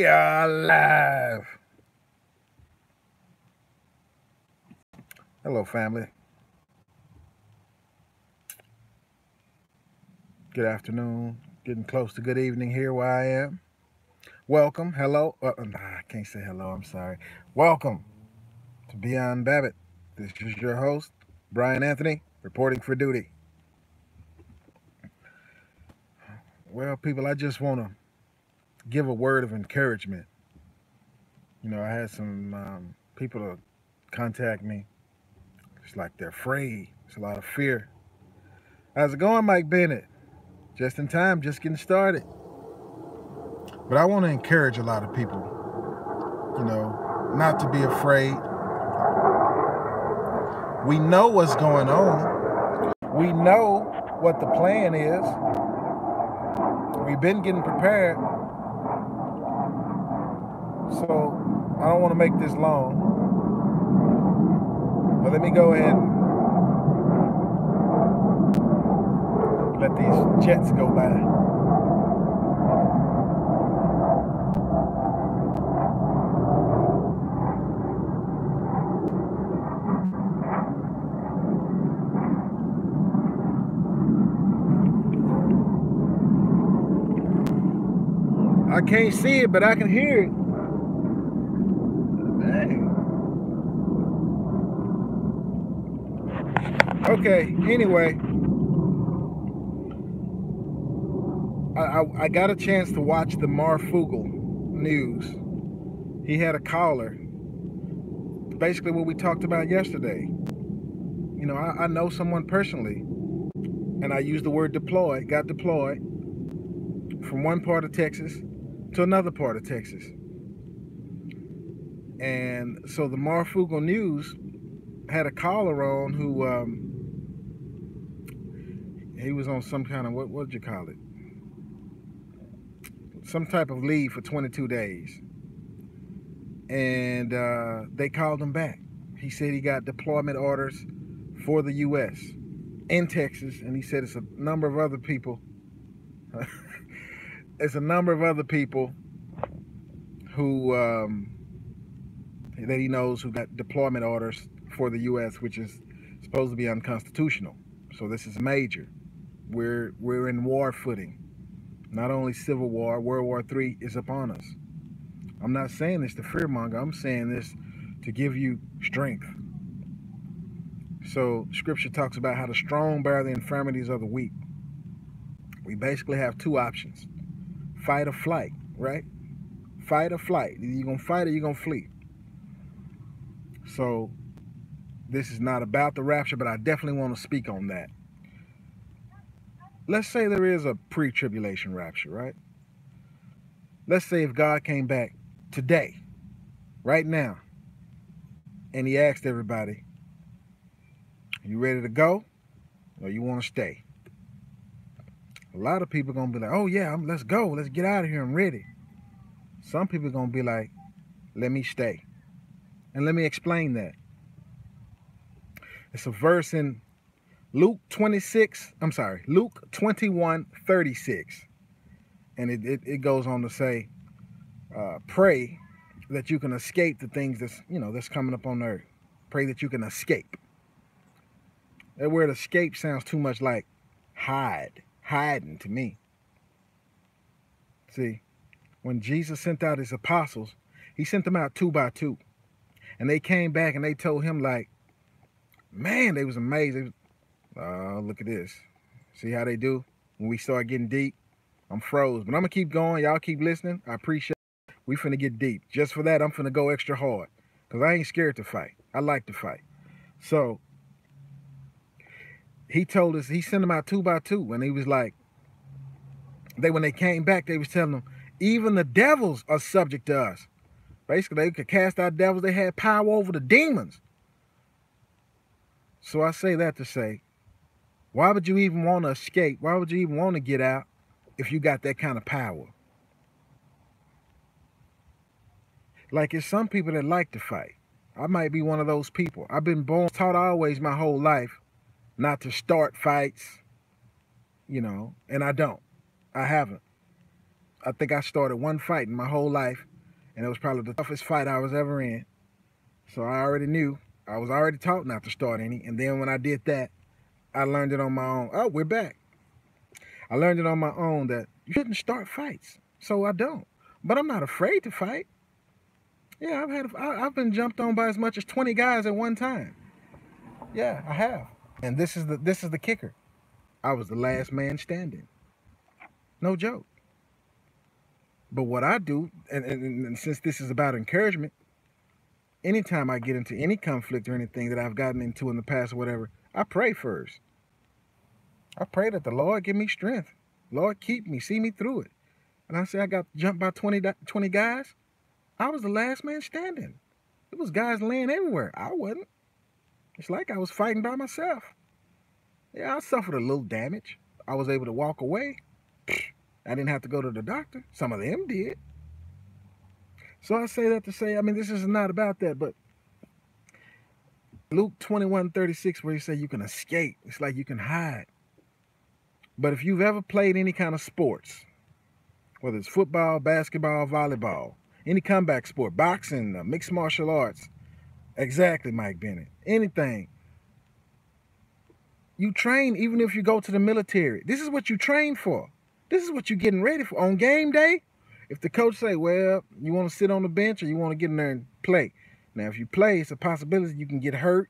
We are live. Hello, family. Good afternoon. Getting close to good evening here where I am. Welcome. Hello. I can't say hello. I'm sorry. Welcome to Beyond Babbitt. This is your host, Brian Anthony, reporting for duty. Well, people, I just want to give a word of encouragement. I had some people to contact me. It's like they're afraid. It's a lot of fear. How's it going, Mike Bennett? Just in time, just getting started. But I want to encourage a lot of people, not to be afraid. We know what's going on. We know what the plan is. We've been getting prepared. So I don't want to make this long. But let me go ahead and let these jets go by. I can't see it, but I can hear it. Dang. Okay, anyway. I got a chance to watch the Marfugel news. He had a caller. Basically what we talked about yesterday. I know someone personally, and I used the word deployed, got deployed from one part of Texas to another part of Texas. And so the Marfugel News had a caller on who he was on some kind of, what did you call it? Some type of leave for 22 days. And they called him back. He said he got deployment orders for the U.S. in Texas, and he said it's a number of other people. It's a number of other people who that he knows who got deployment orders for the U.S., which is supposed to be unconstitutional. So this is major. We're in war footing. Not only civil war, World War III is upon us. I'm not saying this to fearmonger. I'm saying this to give you strength. So Scripture talks about how the strong bear the infirmities of the weak. We basically have two options: fight or flight, right? Fight or flight. Either you're gonna fight or you're gonna flee. So this is not about the rapture, but I definitely want to speak on that. Let's say there is a pre-tribulation rapture, right? Let's say if God came back today, right now, and he asked everybody, you ready to go or you want to stay? A lot of people are going to be like, oh yeah, let's go. Let's get out of here. I'm ready. Some people are going to be like, let me stay. And let me explain that. It's a verse in Luke 21:36. And it goes on to say, pray that you can escape the things that's coming up on earth. Pray that you can escape. That word escape sounds too much like hiding to me. See, when Jesus sent out his apostles, he sent them out two by two. And they came back and they told him, like, man, they was amazed. Look at this. See how they do? When we start getting deep, I'm froze. But I'm going to keep going. Y'all keep listening. I appreciate it. We finna get deep. Just for that, I'm finna go extra hard. Because I ain't scared to fight. I like to fight. So, he told us, he sent them out two by two. And he was like, when they came back, they was telling them, even the devils are subject to us. Basically, they could cast out devils. They had power over the demons. So I say that to say, why would you even want to escape? Why would you even want to get out if you got that kind of power? Like, it's some people that like to fight. I might be one of those people. I've been taught always my whole life not to start fights, and I don't. I haven't. I think I started one fight in my whole life, and it was probably the toughest fight I was ever in. So I already knew. I was already taught not to start any. And then when I did that, I learned it on my own. Oh, we're back. I learned it on my own that you shouldn't start fights. So I don't. But I'm not afraid to fight. Yeah, I've been jumped on by as much as 20 guys at one time. Yeah, I have. And this is the kicker. I was the last man standing. No joke. But what I do, and since this is about encouragement, anytime I get into any conflict or anything that I've gotten into in the past or whatever, I pray first. I pray that the Lord give me strength. Lord, keep me, see me through it. And I say I got jumped by 20 guys. I was the last man standing. It was guys laying everywhere. I wasn't. It's like I was fighting by myself. Yeah, I suffered a little damage. I was able to walk away. I didn't have to go to the doctor. Some of them did. So I say that to say, I mean, this is not about that, but Luke 21:36, where he said you can escape. It's like you can hide. But if you've ever played any kind of sports, whether it's football, basketball, volleyball, any comeback sport, boxing, mixed martial arts, exactly, Mike Bennett, anything, you train even if you go to the military. This is what you train for. This is what you're getting ready for. On game day, if the coach say, well, you want to sit on the bench or you want to get in there and play. Now, if you play, it's a possibility you can get hurt.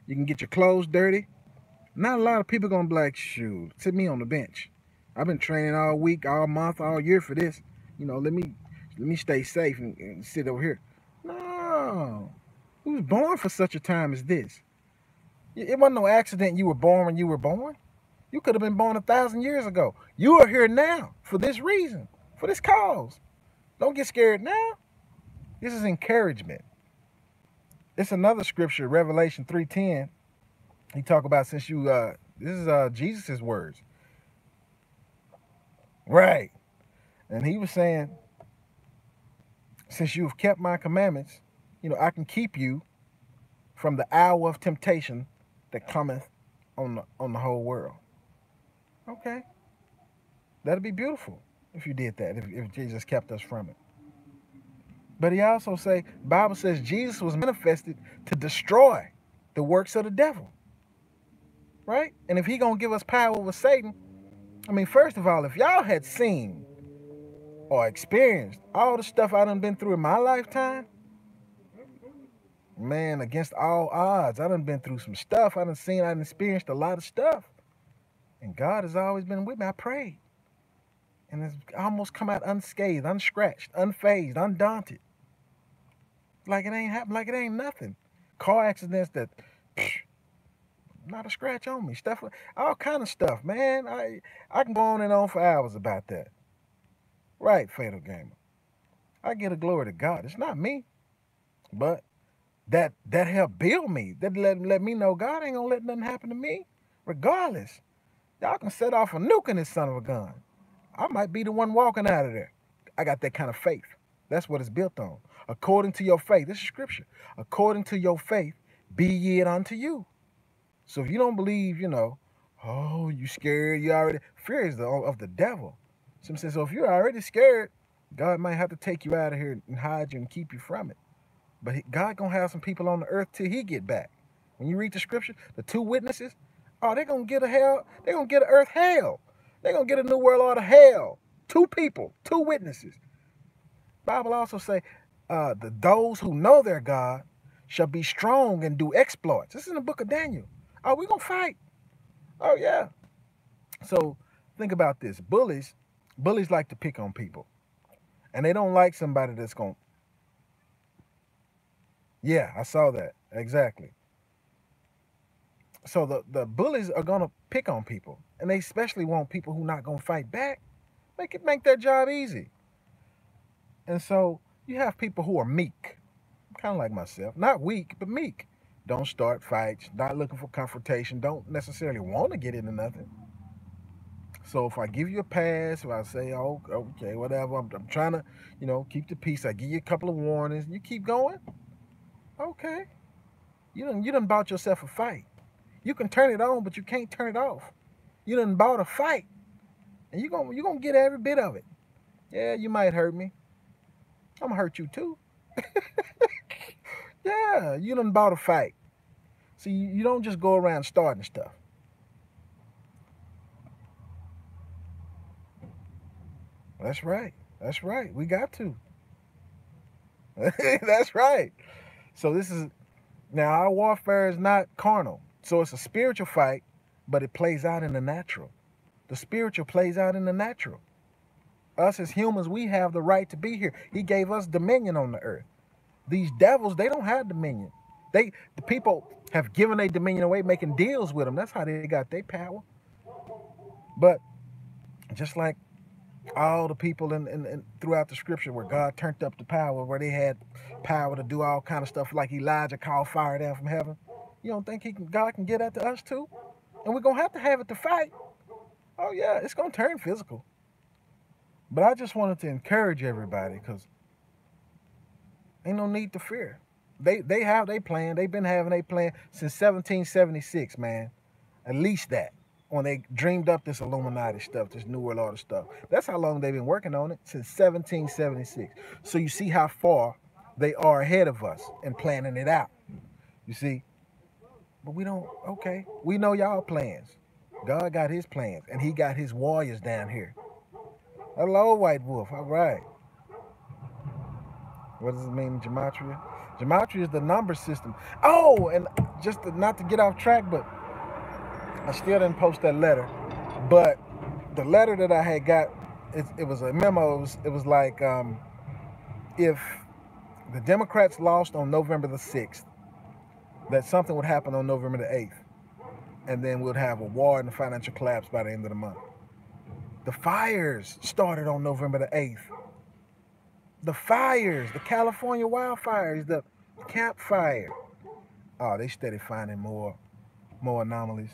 You can get your clothes dirty. Not a lot of people going to be like, shoot, sit me on the bench. I've been training all week, all month, all year for this. You know, let me stay safe and sit over here. No. We was born for such a time as this. It wasn't no accident you were born when you were born. You could have been born 1,000 years ago. You are here now for this reason, for this cause. Don't get scared now. This is encouragement. It's another scripture, Revelation 3:10. He talk about since you, this is Jesus' words. Right. And he was saying, since you have kept my commandments, you know, I can keep you from the hour of temptation that cometh on the whole world. Okay. That'd be beautiful if you did that, if Jesus kept us from it. But he also say, the Bible says Jesus was manifested to destroy the works of the devil. Right? And if he gonna give us power over Satan, I mean, first of all, if y'all had seen or experienced all the stuff I done been through in my lifetime, man, against all odds, I done been through some stuff. I done experienced a lot of stuff. And God has always been with me. I prayed. And it's almost come out unscathed, unscratched, unfazed, undaunted. Like it ain't happened, like it ain't nothing. Car accidents that, not a scratch on me. Stuff, all kind of stuff, man. I can go on and on for hours about that. Right, Fatal Gamer. I give the glory to God. It's not me. But that helped build me. That let me know God ain't gonna let nothing happen to me. Regardless. Y'all can set off a nuke in this son of a gun. I might be the one walking out of there. I got that kind of faith. That's what it's built on. According to your faith. This is scripture. According to your faith, be it unto you. So if you don't believe, you know, oh, you scared, you already, fear is of the devil. Some say, so if you're already scared, God might have to take you out of here and hide you and keep you from it. But God gonna have some people on the earth till he get back. When you read the scripture, the two witnesses, oh, they're gonna get they're gonna get an earth hell. They're gonna get a new world order hell. Two people, two witnesses. Bible also say, those who know their God shall be strong and do exploits. This is in the book of Daniel. Oh, we gonna fight. Oh yeah. So think about this. Bullies like to pick on people. And they don't like somebody that's gonna. Yeah, I saw that. Exactly. So the bullies are gonna pick on people. And they especially want people who not gonna fight back. Make their job easy. And so you have people who are meek. Kind of like myself. Not weak, but meek. Don't start fights, not looking for confrontation, don't necessarily want to get into nothing. So if I give you a pass, if I say, oh, okay, whatever, I'm trying to, you know, keep the peace. I give you a couple of warnings. You keep going. Okay. You done bought yourself a fight. You can turn it on, but you can't turn it off. You done bought a fight. And you're gonna get every bit of it. Yeah, you might hurt me. I'm gonna hurt you too. Yeah, you done bought a fight. See, you don't just go around starting stuff. That's right. That's right. We got to. That's right. So this is now our warfare is not carnal. So it's a spiritual fight, but it plays out in the natural. The spiritual plays out in the natural. Us as humans, we have the right to be here. He gave us dominion on the earth. These devils, they don't have dominion. The people have given their dominion away, making deals with them. That's how they got their power. But just like all the people in throughout the scripture where God turned up the power, where they had power to do all kind of stuff, like Elijah called fire down from heaven. You don't think God can get that to us too? And we're gonna have it to fight. Oh yeah, it's gonna turn physical. But I just wanted to encourage everybody because ain't no need to fear. They have their plan. They've been having their plan since 1776, man. At least that. When they dreamed up this Illuminati stuff, this New World Order stuff. That's how long they've been working on it, since 1776. So you see how far they are ahead of us in planning it out. You see? But we don't, okay. We know y'all plans. God got his plans, and he got his warriors down here. Hello, White Wolf. All right. What does it mean in gematria? Gematria is the number system. Oh, and not to get off track, but I still didn't post that letter. But the letter that I had got, it was a memo. It was like if the Democrats lost on November the 6th, that something would happen on November the 8th, and then we'd have a war and a financial collapse by the end of the month. The fires started on November the 8th. The fires, the California wildfires, the Camp Fire. Oh, they steady finding more anomalies.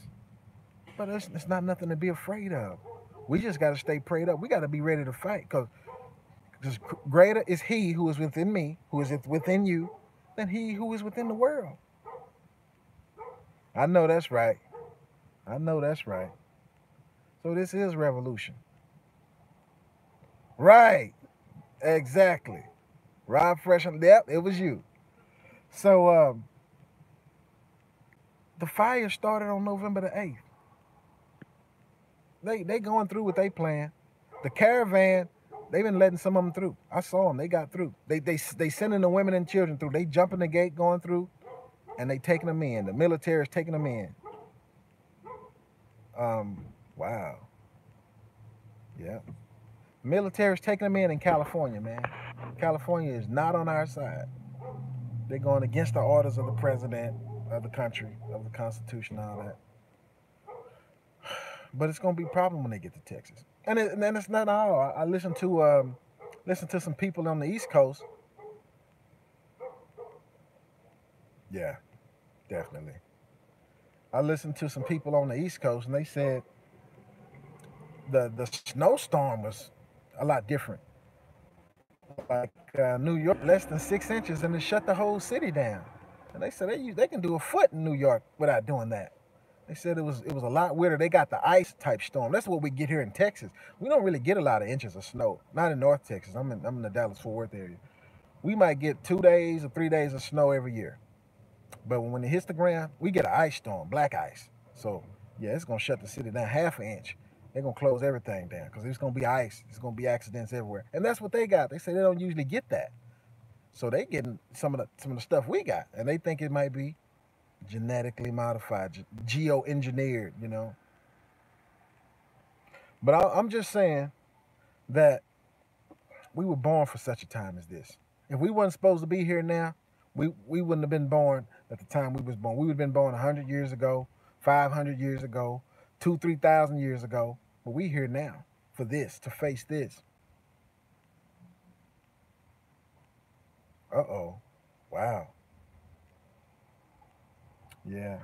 But it's not nothing to be afraid of. We just got to stay prayed up. We got to be ready to fight because greater is he who is within me, who is within you, than he who is within the world. I know that's right. I know that's right. So this is revolution. Right. Exactly. Rob Fresh. Yep, it was you. So the fire started on November the 8th. They going through what they plan. The caravan, they've been letting some of them through. I saw them. They got through. They sending the women and children through. They jumping the gate going through, and they taking them in. The military is taking them in. Wow. Yeah. Military's taking them in California, man. California is not on our side. They're going against the orders of the president of the country, of the Constitution, all that. But it's gonna be a problem when they get to Texas. And then it's not all. I listened to some people on the East Coast. Yeah, definitely. I listened to some people on the East Coast, and they said the snowstorm was a lot different. Like New York, less than 6 inches, and it shut the whole city down. And they said they can do a foot in New York without doing that. They said it was a lot weirder. They got the ice type storm. That's what we get here in Texas. We don't really get a lot of inches of snow. Not in North Texas. I'm in the Dallas Fort Worth area. We might get 2 days or 3 days of snow every year. But when it hits the ground, we get an ice storm, black ice. So yeah, it's gonna shut the city down half an inch. They're gonna close everything down because it's gonna be ice. It's gonna be accidents everywhere, and that's what they got. They say they don't usually get that, so they getting some of the stuff we got, and they think it might be genetically modified, geo-engineered, you know. But I'm just saying that we were born for such a time as this. If we wasn't supposed to be here now, we wouldn't have been born at the time we was born. We would have been born 100 years ago, 500 years ago, 3,000 years ago. But we here now for this, to face this. Uh-oh. Wow. Yeah.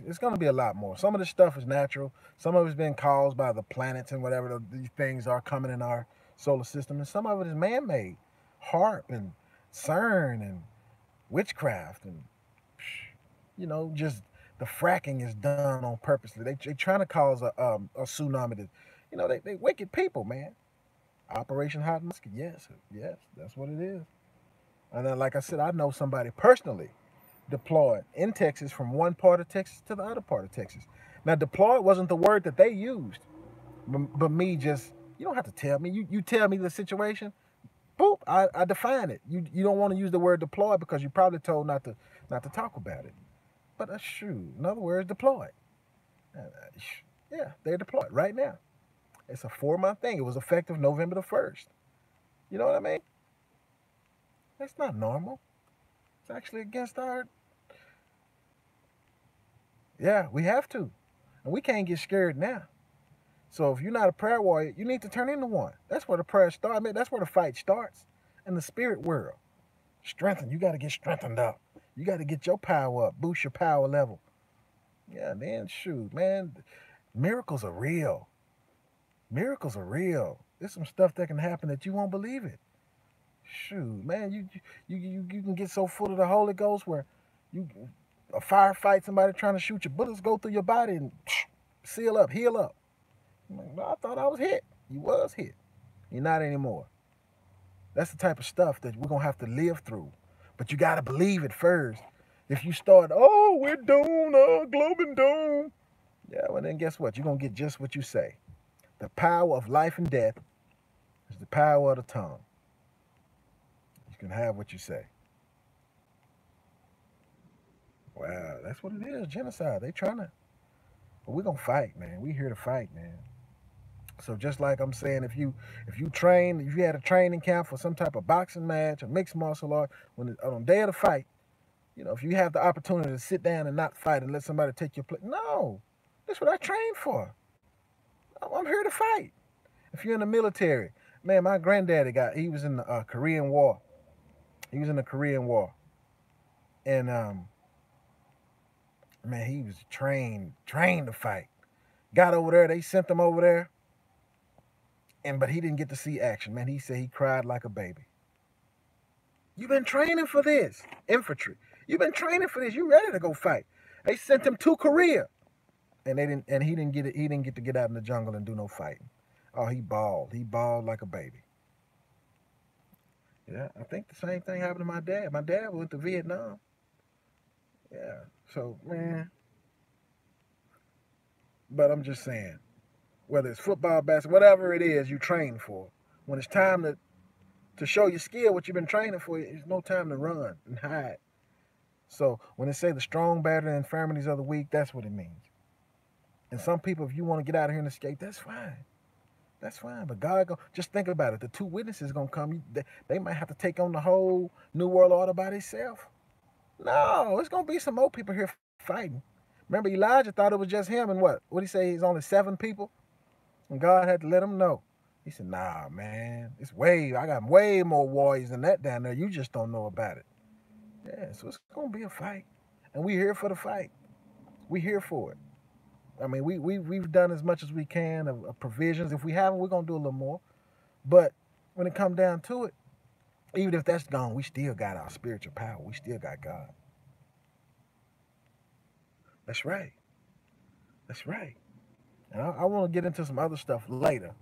It's going to be a lot more. Some of this stuff is natural. Some of it's been caused by the planets and whatever these things are coming in our solar system. And some of it is man-made. HARP and CERN and witchcraft and, just the fracking is done on purposely. They trying to cause a tsunami. They wicked people, man. Operation Hot Musket. Yes, yes, that's what it is. And then, like I said, I know somebody personally deployed in Texas from one part of Texas to the other part of Texas. Now, deployed wasn't the word that they used, but me just, you don't have to tell me. You tell me the situation, boop, I define it. You don't want to use the word deployed because you're probably told not to talk about it. But that's true. In other words, deployed. Yeah, they're deployed right now. It's a 4-month thing. It was effective November the 1st. You know what I mean? That's not normal. It's actually against our. Yeah, we have to. And we can't get scared now. So if you're not a prayer warrior, you need to turn into one. That's where the prayer starts. I mean, that's where the fight starts in the spirit world. Strengthen. You got to get strengthened up. You got to get your power up, boost your power level. Yeah, then shoot, man. Miracles are real. Miracles are real. There's some stuff that can happen that you won't believe it. Shoot, man, you can get so full of the Holy Ghost where you a firefight, somebody trying to shoot you, bullets go through your body and seal up, heal up. I'm like, no, I thought I was hit. You was hit. You're not anymore. That's the type of stuff that we're gonna have to live through. But you gotta believe it first. If you start, oh, we're doomed, oh, gloom and doom. Yeah, well then guess what? You're gonna get just what you say. The power of life and death is the power of the tongue. You can have what you say. Wow, that's what it is. Genocide. They trying to. But we're gonna fight, man. We here to fight, man. So just like I'm saying, if you had a training camp for some type of boxing match or mixed martial art, on the day of the fight, if you have the opportunity to sit down and not fight and let somebody take your place, no, that's what I trained for. I'm here to fight. If you're in the military, man, my granddaddy he was in the Korean War. He was in the Korean War, and man, he was trained to fight. Got over there, they sent him over there, but he didn't get to see action. Man, he said he cried like a baby. You've been training for this, infantry. You've been training for this. You ready to go fight? They sent him to Korea, and they didn't. And he didn't get it. He didn't get to get out in the jungle and do no fighting. Oh, he bawled. He bawled like a baby. Yeah, I think the same thing happened to my dad. My dad went to Vietnam. Yeah. So man, but I'm just saying, whether it's football, basketball, whatever it is you train for, when it's time to show your skill, what you've been training for, it's no time to run and hide. So when they say the strong, better, and infirmities of the weak, that's what it means. And some people, if you want to get out of here and escape, that's fine. That's fine. But God, just think about it. The two witnesses going to come. They might have to take on the whole New World Order by themselves. No, it's going to be some more people here fighting. Remember, Elijah thought it was just him and what? What did he say? He's only 7 people? And God had to let him know. He said, nah, man. I got way more warriors than that down there. You just don't know about it. Yeah, so it's going to be a fight. And we're here for the fight. We're here for it. I mean, we've done as much as we can of provisions. If we haven't, we're going to do a little more. But when it comes down to it, even if that's gone, we still got our spiritual power. We still got God. That's right. That's right. And I want to get into some other stuff later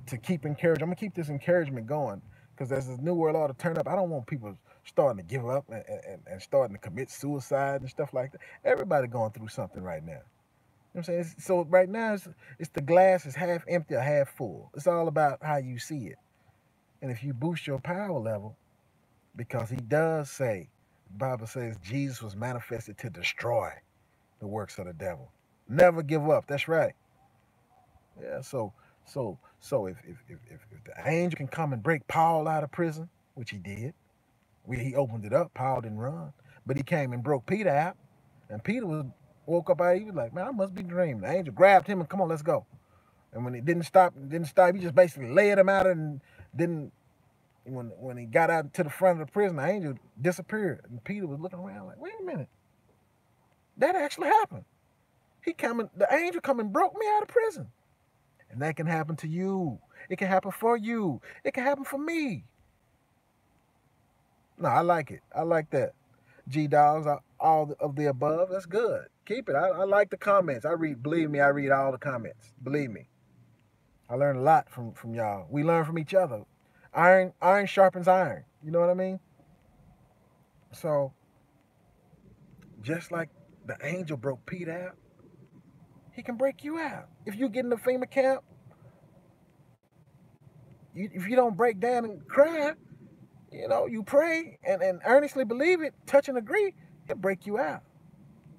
to keep encouraging. I'm going to keep this encouragement going because as this New World Order turn up, I don't want people starting to give up and starting to commit suicide and stuff like that. Everybody going through something right now. You know what I'm saying? So right now, it's the glass is half empty or half full. It's all about how you see it. And if you boost your power level, because he does say, the Bible says Jesus was manifested to destroy the works of the devil. Never give up. That's right. Yeah. So if the angel can come and break Paul out of prison, which he did, he opened it up. Paul didn't run, but he came and broke Peter out, and Peter woke up out. He was like, man, I must be dreaming. The angel grabbed him and come on, let's go. And when it didn't stop. He just basically laid him out and didn't. When he got out to the front of the prison, the angel disappeared, and Peter was looking around like, wait a minute, that actually happened. The angel come and broke me out of prison. And that can happen to you. It can happen for you. It can happen for me. No, I like it. I like that. G Dogs, all of the above. That's good. Keep it. I like the comments. Believe me, I read all the comments. Believe me. I learned a lot from y'all. We learn from each other. Iron sharpens iron. You know what I mean? So just like the angel broke Pete out, he can break you out. If you get in the FEMA camp, if you don't break down and cry, you pray and earnestly believe it, touch and agree, he'll break you out.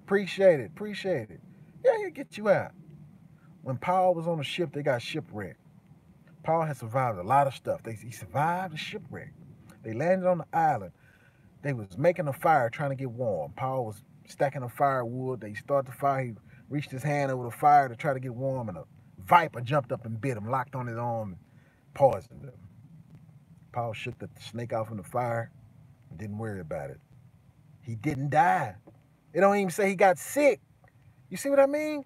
Appreciate it. Appreciate it. Yeah, he'll get you out. When Paul was on the ship, they got shipwrecked. Paul had survived a lot of stuff. He survived the shipwreck. They landed on the island. They was making a fire trying to get warm. Paul was stacking the firewood. They started the fire. He reached his hand over the fire to try to get warm, and a viper jumped up and bit him, locked on his arm, and poisoned him. Paul shook the snake off in the fire and didn't worry about it. He didn't die. It don't even say he got sick. You see what I mean?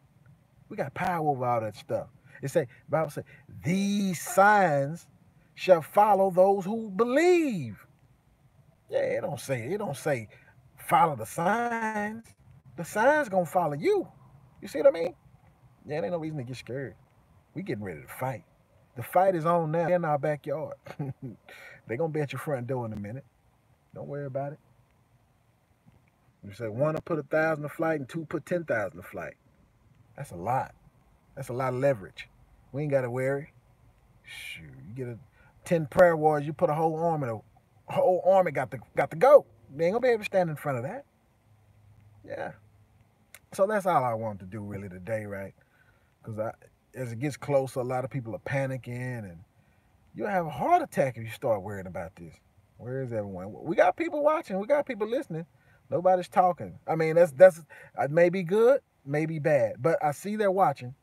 We got power over all that stuff. The Bible say, these signs shall follow those who believe. Yeah, it don't say follow the signs. The signs gonna follow you. You see what I mean? Yeah, there ain't no reason to get scared. We getting ready to fight. The fight is on now in our backyard. They gonna be at your front door in a minute. Don't worry about it. You say one will put 1,000 to flight and two put 10,000 to flight. That's a lot. That's a lot of leverage. We ain't gotta worry. Shoot, you get 10 prayer warriors, you put a whole army. The whole army got to go. They ain't gonna be able to stand in front of that. Yeah. So that's all I want to do really today, right? Because as it gets closer, a lot of people are panicking, and you'll have a heart attack if you start worrying about this. Where is everyone? We got people watching. We got people listening. Nobody's talking. I mean, that's may be good, may be bad, but I see they're watching.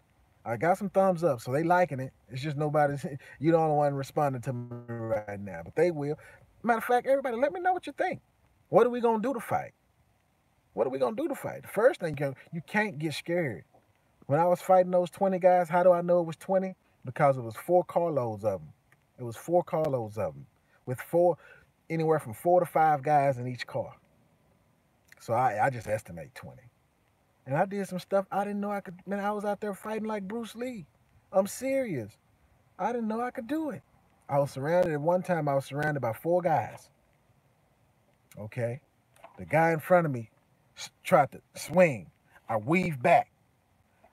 I got some thumbs up, so they liking it. It's just nobody's. You don't want to responding to me right now, but they will. Matter of fact, everybody, let me know what you think. What are we gonna do to fight? What are we gonna do to fight? The first thing, you can't get scared. When I was fighting those 20 guys, how do I know it was 20? Because it was 4 carloads of them. It was 4 carloads of them, with anywhere from 4 to 5 guys in each car. So I just estimate 20. And I did some stuff I didn't know I could. Man, I was out there fighting like Bruce Lee. I'm serious. I didn't know I could do it. At one time, I was surrounded by 4 guys. Okay? The guy in front of me tried to swing. I weaved back.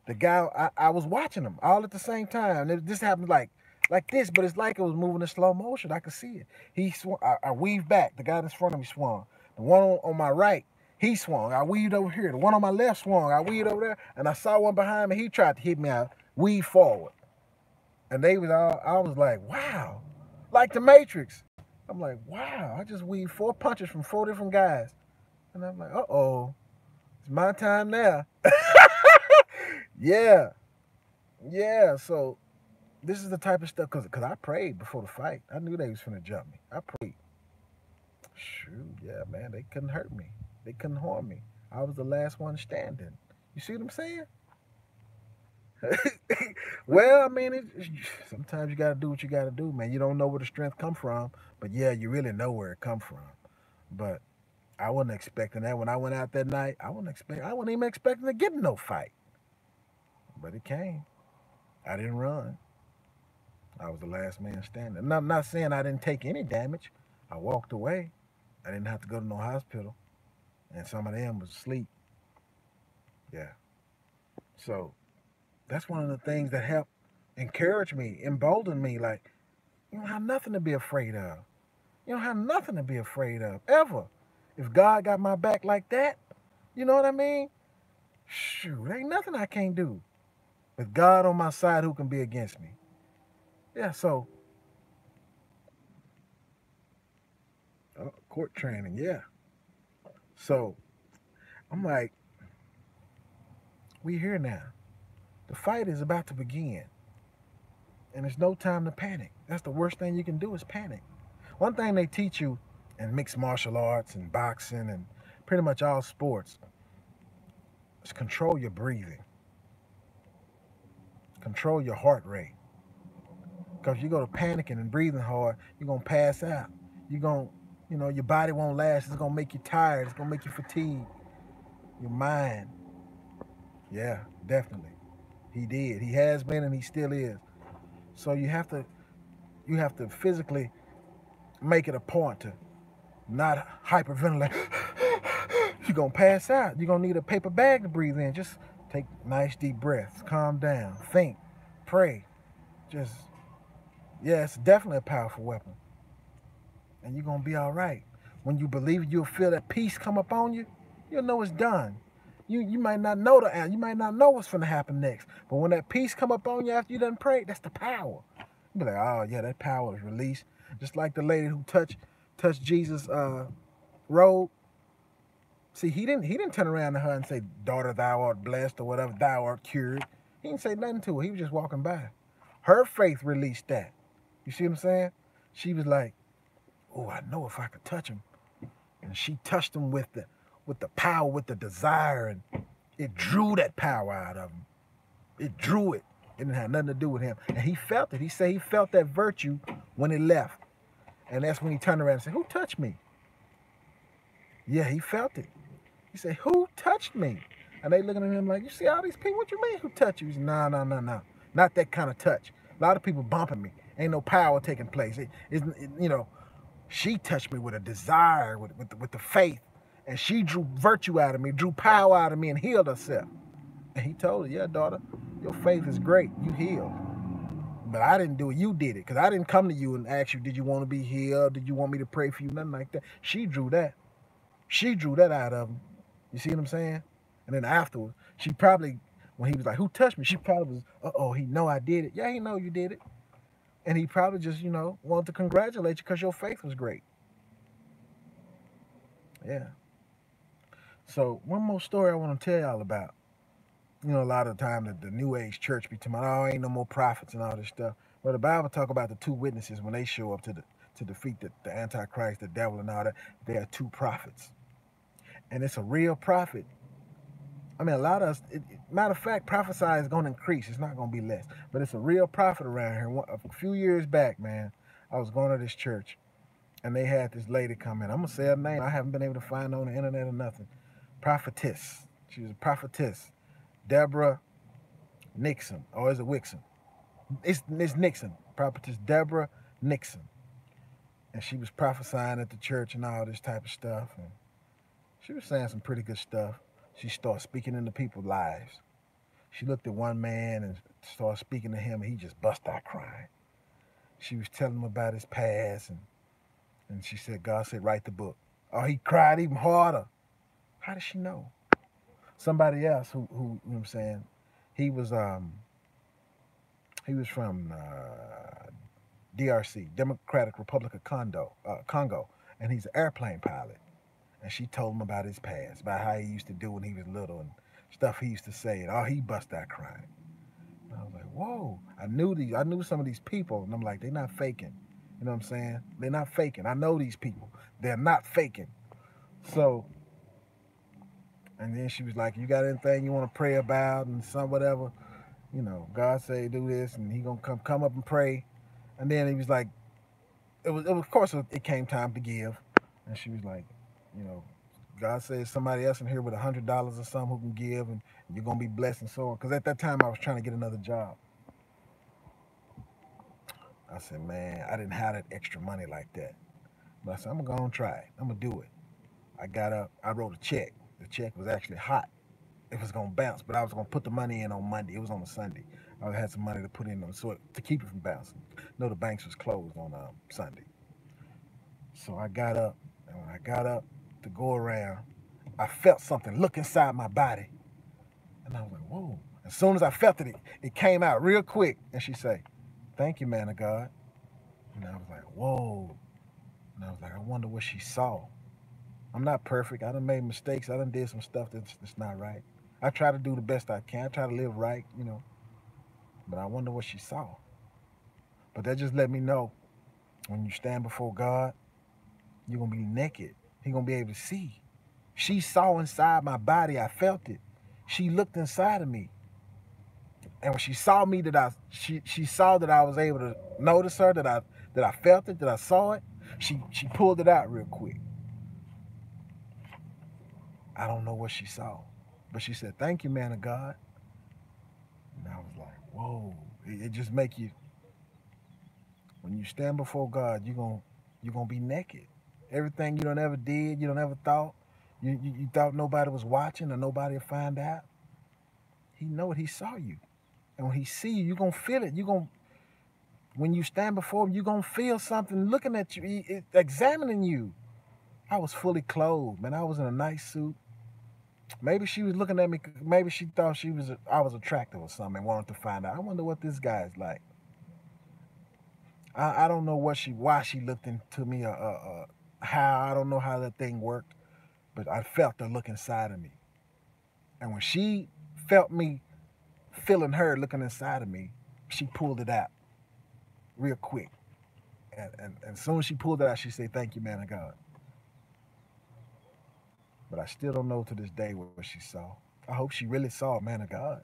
The guy, I was watching him all at the same time. This happened like this, but it's like it was moving in slow motion. I could see it. He swung. I weaved back. The guy in front of me swung. The one on my right, he swung. I weaved over here. The one on my left swung. I weaved over there, and I saw one behind me. He tried to hit me out. Weave forward, and they was all. I was like, wow, like the Matrix. I'm like, wow. I just weaved 4 punches from 4 different guys, and I'm like, uh-oh, it's my time now. Yeah, yeah. So this is the type of stuff because I prayed before the fight. I knew they was finna jump me. I prayed. Shoot, yeah, man. They couldn't hurt me. They couldn't harm me. I was the last one standing. You see what I'm saying? Well, I mean, sometimes you gotta do what you gotta do, man. You don't know where the strength come from, but yeah, you really know where it come from. But I wasn't expecting that when I went out that night. I wasn't even expecting to get in no fight, but it came. I didn't run. I was the last man standing. And I'm not saying I didn't take any damage. I walked away. I didn't have to go to no hospital. And some of them was asleep. Yeah. So that's one of the things that helped encourage me, embolden me. Like, you don't have nothing to be afraid of. You don't have nothing to be afraid of, ever. If God got my back like that, you know what I mean? Shoot, ain't nothing I can't do. With God on my side, who can be against me? Yeah, so, court training, yeah. So, I'm like, we here now. The fight is about to begin. And there's no time to panic. That's the worst thing you can do is panic. One thing they teach you in mixed martial arts and boxing and pretty much all sports is control your breathing. Control your heart rate. Because you go to panicking and breathing hard, you're going to pass out. You're going to, your body won't last. It's going to make you tired. It's going to make you fatigued. Your mind. Yeah, definitely. He did. He has been and he still is. So you have to physically make it a point to not hyperventilate. You're gonna pass out. You're gonna need a paper bag to breathe in. Just take nice deep breaths, calm down, think, pray. Just yeah, it's definitely a powerful weapon. And you're gonna be all right. When you believe it, you'll feel that peace come up on you, you'll know it's done. You might not know the answer, you might not know what's gonna happen next. But when that peace come up on you after you done prayed, that's the power. You be like, oh yeah, that power is released. Just like the lady who touched Jesus' robe. See, he didn't turn around to her and say, daughter, thou art blessed, or whatever, thou art cured. He didn't say nothing to her. He was just walking by. Her faith released that. You see what I'm saying? She was like, oh, I know if I could touch him. And she touched him with the power, with the desire, and it drew that power out of him. It drew it. It didn't have nothing to do with him. And he felt it. He said he felt that virtue when it left. And that's when he turned around and said, who touched me? Yeah, he felt it. He said, who touched me? And they looking at him like, you see all these people? What you mean, who touched you? He said, no, no, no, no. Not that kind of touch. A lot of people bumping me. Ain't no power taking place. She touched me with a desire, with the faith. And she drew virtue out of me, drew power out of me, and healed herself. And he told her, yeah, daughter, your faith is great. You healed. But I didn't do it. You did it. Because I didn't come to you and ask you, did you want to be healed? Did you want me to pray for you? Nothing like that. She drew that. She drew that out of him. You see what I'm saying? And then afterwards, she probably, when he was like, who touched me? She probably was, uh-oh, he know I did it. Yeah, he know you did it. And he probably just, wanted to congratulate you because your faith was great. Yeah. So one more story I want to tell y'all about. A lot of the time the New Age church be talking about, oh, ain't no more prophets and all this stuff. Well, the Bible talk about the two witnesses when they show up to defeat the Antichrist, the devil, and all that. They are two prophets. And it's a real prophet. I mean, a lot of us, matter of fact, prophesy is going to increase. It's not going to be less. But it's a real prophet around here. A few years back, man, I was going to this church, and they had this lady come in. I'm going to say her name. I haven't been able to find her on the internet or nothing. Prophetess. She was a prophetess. Deborah Nixon. Or is it Wixon? It's Nixon. Prophetess Deborah Nixon. And she was prophesying at the church and all this type of stuff. And she was saying some pretty good stuff. She started speaking into people's lives. She looked at one man and started speaking to him, and he just bust out crying. She was telling him about his past, and she said, God said, write the book. Oh, he cried even harder. How did she know? Somebody else who you know what I'm saying, he was from DRC, Democratic Republic of Congo, and he's an airplane pilot. And she told him about his past, about how he used to do when he was little and stuff he used to say. And he bust out crying. And I was like, whoa. I knew some of these people. And I'm like, they're not faking. You know what I'm saying? They're not faking. I know these people. They're not faking. So, and then she was like, you got anything you want to pray about and some whatever? God say do this and he going to come up and pray. And then he was like, it was of course it came time to give. And she was like, God says somebody else in here with $100 or something who can give, and you're gonna be blessed and so on. Because at that time I was trying to get another job. I said, man, I didn't have that extra money like that. But I said, I'm gonna try it. I'm gonna do it. I got up. I wrote a check. The check was actually hot. It was gonna bounce, but I was gonna put the money in on Monday. It was on a Sunday. I had some money to put in to keep it from bouncing. No, the banks was closed on Sunday. So I got up, and when I got up to go around, I felt something look inside my body. And I was like, whoa. As soon as I felt it, it came out real quick. And she said, thank you, man of God. And I was like, whoa. And I was like, I wonder what she saw. I'm not perfect. I done made mistakes. I done did some stuff that's not right. I try to do the best I can. I try to live right, But I wonder what she saw. But that just let me know when you stand before God, you're going to be naked. He's going to be able to see. She saw inside my body. I felt it. She looked inside of me. And when she saw me, she saw that I was able to notice her, that I felt it, that I saw it. She pulled it out real quick. I don't know what she saw. But she said, thank you, man of God. And I was like, whoa. It just make you When you stand before God, you're gonna be naked. Everything you don't ever did, you don't ever thought, you thought nobody was watching or nobody would find out. He know it. He saw you, and when he see you, you're gonna feel it. You gonna when you stand before him, you're gonna feel something looking at you, examining you. I was fully clothed, man. I was in a nice suit. Maybe she was looking at me. Maybe she thought I was attractive or something and wanted to find out. I wonder what this guy is like. I don't know why she looked into me or how. I don't know how that thing worked, but I felt her look inside of me. And when she felt me feeling her looking inside of me, she pulled it out real quick. And as soon as she pulled it out, she said, "Thank you, man of God." But I still don't know to this day what she saw. I hope she really saw a man of God.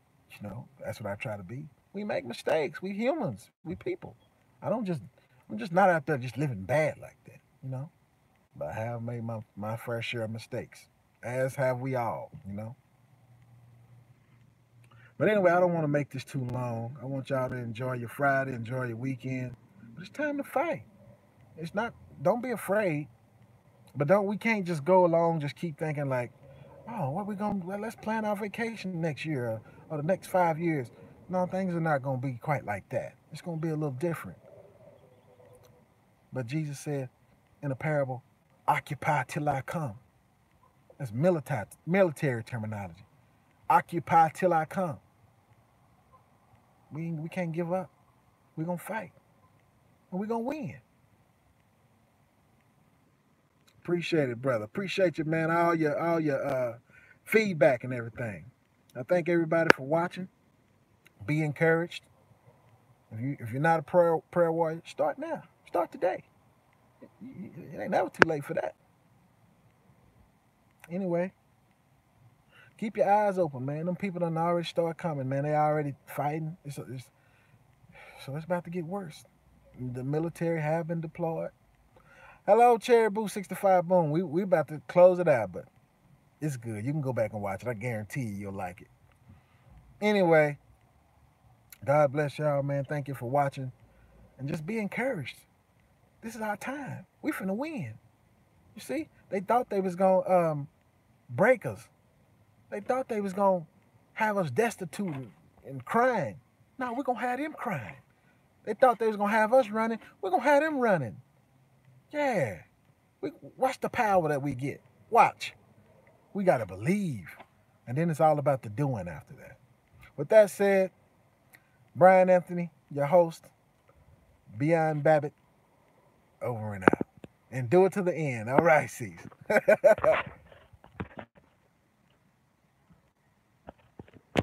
That's what I try to be. We make mistakes. We humans. We people. I don't just I'm just not out there just living bad like that. But I have made my fair share of mistakes. As have we all. But anyway, I don't want to make this too long. I want y'all to enjoy your Friday, enjoy your weekend. But it's time to fight. It's not don't be afraid. But don't we can't just go along, just keep thinking like, oh, what we gonna let's plan our vacation next year or the next 5 years. No, things are not gonna be quite like that. It's gonna be a little different. But Jesus said in a parable, occupy till I come. That's military terminology. Occupy till I come. We can't give up. We're gonna fight. And we're gonna win. Appreciate it, brother. Appreciate you, man. All your feedback and everything. I thank everybody for watching. Be encouraged. If you're not a prayer warrior, start now. Start today. It ain't never too late for that. Anyway, keep your eyes open, man. Them people done already start coming, man. They already fighting. So it's about to get worse. The military have been deployed. Hello, Cherry Boo 65 Boom. We about to close it out, but it's good. You can go back and watch it. I guarantee you'll like it. Anyway, God bless y'all, man. Thank you for watching. And just be encouraged. This is our time. We finna win. You see? They thought they was gonna break us. They thought they was gonna have us destitute and crying. No, we're gonna have them crying. They thought they was gonna have us running. We're gonna have them running. Yeah. Watch the power that we get. Watch. We gotta believe. And then it's all about the doing after that. With that said, Brian Anthony, your host, Beyond Babbitt, over and out. And do it to the end. All right, Cease.